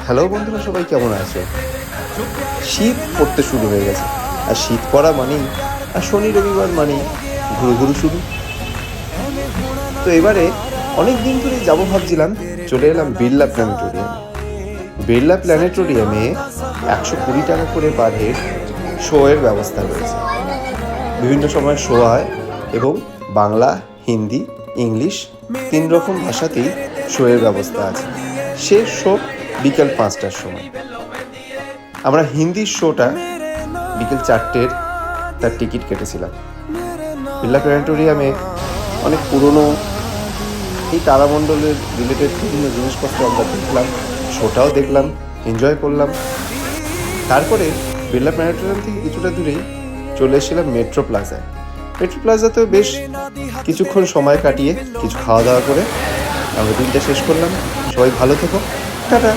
Hello বন্ধুরা, সবাই কেমন আছে? শীত পড়তে শুরু হয়ে গেছে। আর শীত পড়া মানেই আর শনি রবিবার মানেই ঘুরু ঘুরু শুরু। তো এবারে অনেক দিন ধরে যাবো ভাবছিলাম, চলে এলাম বিড়লা প্ল্যানেটোরিয়ামে। বিড়লা প্ল্যানেটোরিয়ামে 120 টাকা করে পার হেড শো এর ব্যবস্থা রয়েছে। বিভিন্ন সময় শো হয় এবং বাংলা, হিন্দি, ইংলিশ 3 রকম ভাষাতেই শো এর ব্যবস্থা আছে। শেষ শো বিকেল 5টার সময়। আমরা হিন্দির শোটা বিকেল 4টের তার টিকিট কেটেছিলাম। বিড়লা প্ল্যানেটোরিয়ামে অনেক পুরনো এই তারামণ্ডলের রিলেটেড বিভিন্ন জিনিসপত্র আমরা দেখলাম, শোটাও দেখলাম, এনজয় করলাম। তারপরে বিড়লা প্ল্যানেটোরিয়াম থেকে কিছুটা দূরেই চলে এসেছিলাম মেট্রো প্লাজায়। মেট্রো প্লাজাতেও বেশ কিছুক্ষণ সময় কাটিয়ে কিছু খাওয়া দাওয়া করে আমরা দিনটা শেষ করলাম। সবাই ভালো থেকো, টাটা।